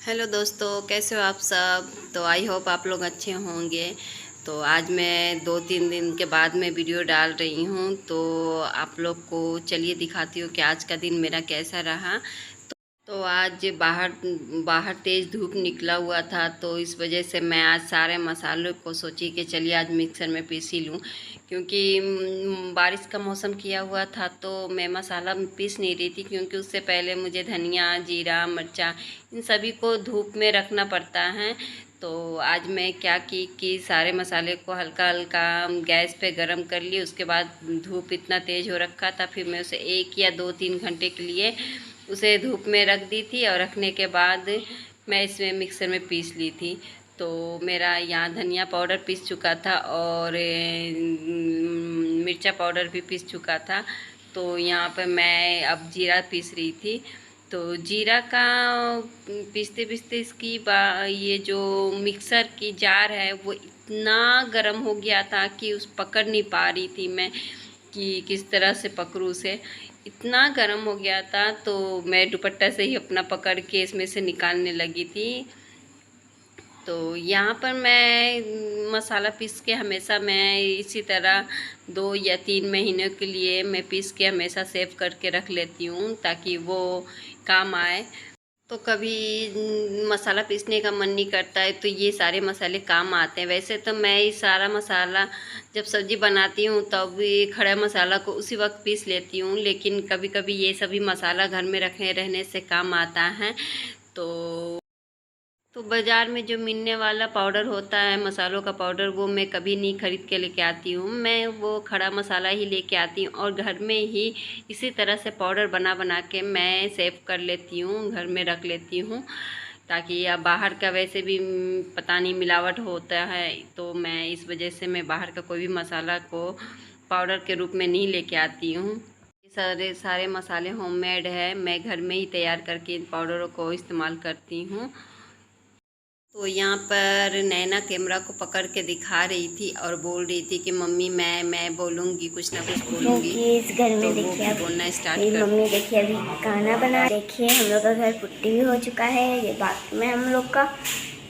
Hello दोस्तों, कैसे हो आप सब। तो आई होप आप लोग अच्छे होंगे। तो आज मैं 2-3 दिन के बाद में वीडियो डाल रही हूँ। तो आप लोग को चलिए दिखाती हूँ कि आज का दिन मेरा कैसा रहा। तो आज बाहर बाहर तेज़ धूप निकला हुआ था, तो इस वजह से मैं आज सारे मसालों को सोची कि चलिए आज मिक्सर में पीस ही लूँ, क्योंकि बारिश का मौसम किया हुआ था। तो मैं मसाला पीस नहीं रही थी, क्योंकि उससे पहले मुझे धनिया, जीरा, मिर्चा इन सभी को धूप में रखना पड़ता है। तो आज मैं क्या की कि सारे मसाले को हल्का हल्का गैस पे गरम कर ली। उसके बाद धूप इतना तेज़ हो रखा था, फिर मैं उसे 1 या 2-3 घंटे के लिए उसे धूप में रख दी थी, और रखने के बाद मैं इसमें मिक्सर में पीस ली थी। तो मेरा यहाँ धनिया पाउडर पीस चुका था, और मिर्चा पाउडर भी पीस चुका था। तो यहाँ पर मैं अब जीरा पीस रही थी। तो जीरा का पीसते पीसते इसकी ये जो मिक्सर की जार है वो इतना गर्म हो गया था कि उस पकड़ नहीं पा रही थी मैं कि किस तरह से पकड़ूँ उसे। इतना गर्म हो गया था, तो मैं दुपट्टा से ही अपना पकड़ के इसमें से निकालने लगी थी। तो यहाँ पर मैं मसाला पीस के हमेशा मैं इसी तरह 2 या 3 महीनों के लिए मैं पीस के हमेशा सेव करके रख लेती हूँ, ताकि वो काम आए। तो कभी मसाला पीसने का मन नहीं करता है, तो ये सारे मसाले काम आते हैं। वैसे तो मैं ये सारा मसाला जब सब्ज़ी बनाती हूँ तब ये खड़ा मसाला को उसी वक्त पीस लेती हूँ, लेकिन कभी कभी ये सभी मसाला घर में रखे रहने से काम आता है। तो बाज़ार में जो मिलने वाला पाउडर होता है, मसालों का पाउडर, वो मैं कभी नहीं ख़रीद के लेके आती हूँ। मैं वो खड़ा मसाला ही लेके आती हूँ, और घर में ही इसी तरह से पाउडर बना बना के मैं सेव कर लेती हूँ, घर में रख लेती हूँ। ताकि अब बाहर का वैसे भी पता नहीं मिलावट होता है, तो मैं इस वजह से मैं बाहर का कोई भी मसाला को पाउडर के रूप में नहीं लेके आती हूँ। सारे सारे मसाले होममेड है, मैं घर में ही तैयार करके इन पाउडरों को इस्तेमाल करती हूँ। तो यहाँ पर नैना कैमरा को पकड़ के दिखा रही थी और बोल रही थी कि मम्मी मैं बोलूँगी, कुछ ना कुछ बोलूँगी। क्योंकि इस घर में तो वो देखिए अब बोलना स्टार्ट मेरी कर। मम्मी देखिए अभी खाना बना। देखिए हम लोग का घर पुट्टी भी हो चुका है। ये बाथरूम है हम लोग का,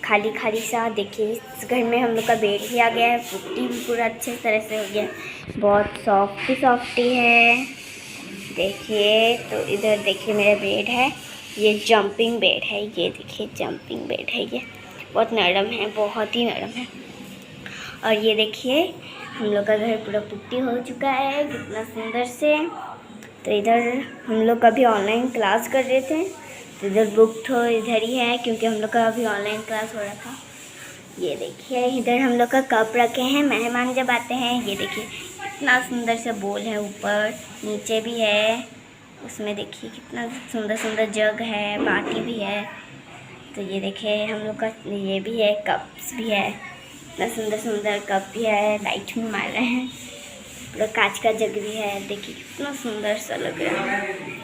खाली खाली सा। देखिए इस घर में हम लोग का बेड भी आ गया है, पुट्टी भी पूरा अच्छे तरह से हो गया, बहुत सॉफ्टी है। देखिए तो इधर देखिए मेरा बेड है, ये जंपिंग बेड है। ये देखिए जंपिंग बेड है, ये बहुत नरम है, बहुत ही नरम है। और ये देखिए हम लोग का घर पूरा पुट्टी हो चुका है, कितना सुंदर से। तो इधर हम लोग अभी ऑनलाइन क्लास कर रहे थे, तो इधर बुक तो इधर ही है, क्योंकि हम लोग का अभी ऑनलाइन क्लास हो रहा था। ये देखिए इधर हम लोग का कप रखे हैं, मेहमान जब आते हैं। ये देखिए कितना सुंदर से बोल है, ऊपर नीचे भी है। उसमें देखिए कितना सुंदर सुंदर जग है, बाटी भी है। तो ये देखिए हम लोग का ये भी है, कप्स भी है, इतना सुंदर सुंदर कप भी है, लाइट भी मार रहे हैं। पूरा कांच का जग भी है, देखिए कितना सुंदर सा लग रहा है।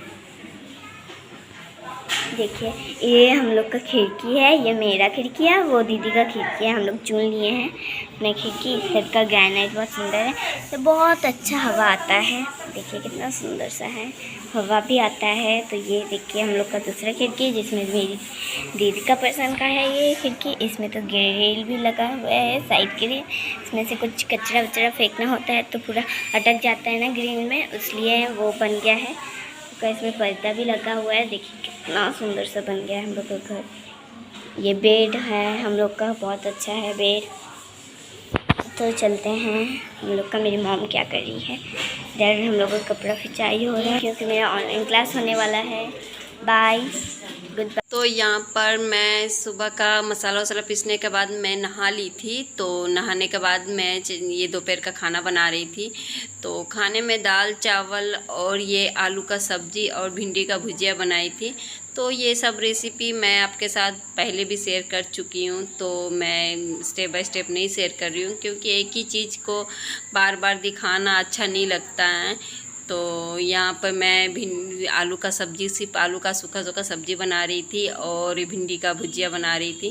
देखिए ये हम लोग का खिड़की है, ये मेरा खिड़की है, वो दीदी का खिड़की है। हम लोग चुन लिए हैं अपने खिड़की। इधर का ग्रेनाइट बहुत सुंदर है, तो बहुत अच्छा हवा आता है। देखिए कितना सुंदर सा है, हवा भी आता है। तो ये देखिए हम लोग का दूसरा खिड़की, जिसमें मेरी दीदी का पसंद का है ये खिड़की। इसमें तो ग्रिल भी लगा हुआ है साइड के लिए, इसमें से कुछ कचरा वचरा फेंकना होता है तो पूरा अटक जाता है ना ग्रिल में, इसलिए वो बन गया है। का इसमें पर्दा भी लगा हुआ है। देखिए कितना सुंदर सा बन गया है हम लोग का घर। ये बेड है हम लोग का, बहुत अच्छा है बेड। तो चलते हैं हम लोग का। मेरी मॉम क्या कर रही है, इधर हम लोग का कपड़ा खिंचाई हो रहा है, क्योंकि मेरा ऑनलाइन क्लास होने वाला है। Bye, good bye. तो यहाँ पर मैं सुबह का मसाला वसाला पीसने के बाद मैं नहा ली थी। तो नहाने के बाद मैं ये दोपहर का खाना बना रही थी। तो खाने में दाल चावल और ये आलू का सब्ज़ी और भिंडी का भुजिया बनाई थी। तो ये सब रेसिपी मैं आपके साथ पहले भी शेयर कर चुकी हूँ, तो मैं स्टेप बाय स्टेप नहीं शेयर कर रही हूँ, क्योंकि एक ही चीज़ को बार बार दिखाना अच्छा नहीं लगता है। तो यहाँ पर मैं आलू का सब्ज़ी, सिर्फ आलू का सूखा सूखा सब्ज़ी बना रही थी, और भिंडी का भुजिया बना रही थी।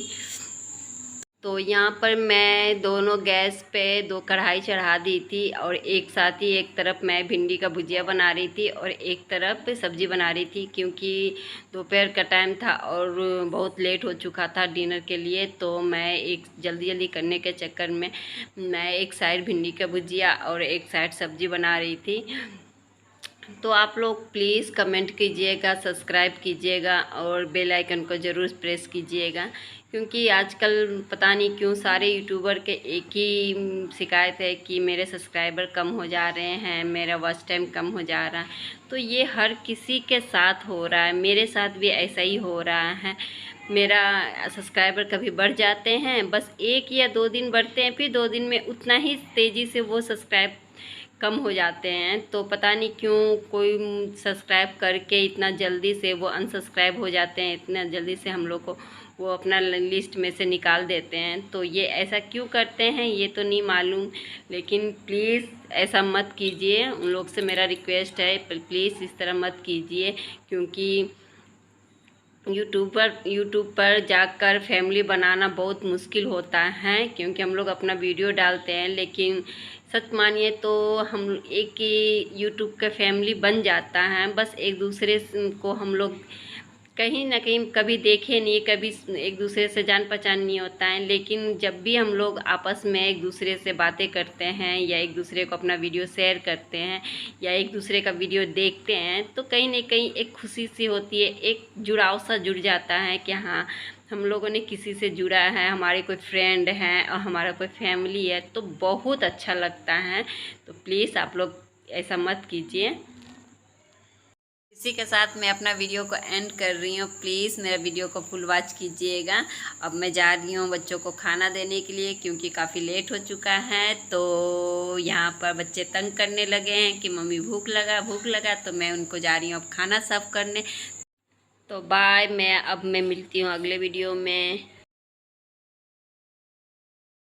तो यहाँ पर मैं दोनों गैस पे 2 कढ़ाई चढ़ा दी थी और एक साथ ही एक तरफ मैं भिंडी का भुजिया बना रही थी और एक तरफ सब्ज़ी बना रही थी, क्योंकि दोपहर का टाइम था और बहुत लेट हो चुका था डिनर के लिए। तो मैं एक जल्दी जल्दी करने के चक्कर में मैं एक साइड भिंडी का भुजिया और एक साइड सब्ज़ी बना रही थी। तो आप लोग प्लीज़ कमेंट कीजिएगा, सब्सक्राइब कीजिएगा और बेल आइकन को ज़रूर प्रेस कीजिएगा, क्योंकि आजकल पता नहीं क्यों सारे यूट्यूबर के एक ही शिकायत है कि मेरे सब्सक्राइबर कम हो जा रहे हैं, मेरा वॉच टाइम कम हो जा रहा है। तो ये हर किसी के साथ हो रहा है, मेरे साथ भी ऐसा ही हो रहा है। मेरा सब्सक्राइबर कभी बढ़ जाते हैं, बस 1 या 2 दिन बढ़ते हैं, फिर 2 दिन में उतना ही तेज़ी से वो सब्सक्राइब कम हो जाते हैं। तो पता नहीं क्यों कोई सब्सक्राइब करके इतना जल्दी से वो अनसब्सक्राइब हो जाते हैं, इतना जल्दी से हम लोग को वो अपना लिस्ट में से निकाल देते हैं। तो ये ऐसा क्यों करते हैं ये तो नहीं मालूम, लेकिन प्लीज़ ऐसा मत कीजिए, उन लोग से मेरा रिक्वेस्ट है, प्लीज़ इस तरह मत कीजिए, क्योंकि यूट्यूब पर जाकर फैमिली बनाना बहुत मुश्किल होता है, क्योंकि हम लोग अपना वीडियो डालते हैं, लेकिन सच मानिए तो हम एक ही यूट्यूब का फैमिली बन जाता है। बस एक दूसरे को हम लोग कहीं ना कहीं कभी देखे नहीं, कभी एक दूसरे से जान पहचान नहीं होता है, लेकिन जब भी हम लोग आपस में एक दूसरे से बातें करते हैं या एक दूसरे को अपना वीडियो शेयर करते हैं या एक दूसरे का वीडियो देखते हैं, तो कहीं ना कहीं एक खुशी सी होती है, एक जुड़ाव सा जुड़ जाता है कि हाँ हम लोगों ने किसी से जुड़ा है, हमारे कोई फ्रेंड हैं और हमारा कोई फैमिली है, तो बहुत अच्छा लगता है। तो प्लीज़ आप लोग ऐसा मत कीजिए। इसी के साथ मैं अपना वीडियो को एंड कर रही हूँ। प्लीज़ मेरा वीडियो को फुल वॉच कीजिएगा। अब मैं जा रही हूँ बच्चों को खाना देने के लिए, क्योंकि काफ़ी लेट हो चुका है। तो यहाँ पर बच्चे तंग करने लगे हैं कि मम्मी भूख लगा, तो मैं उनको जा रही हूँ अब खाना सर्व करने। तो बाय, मैं मिलती हूँ अगले वीडियो में।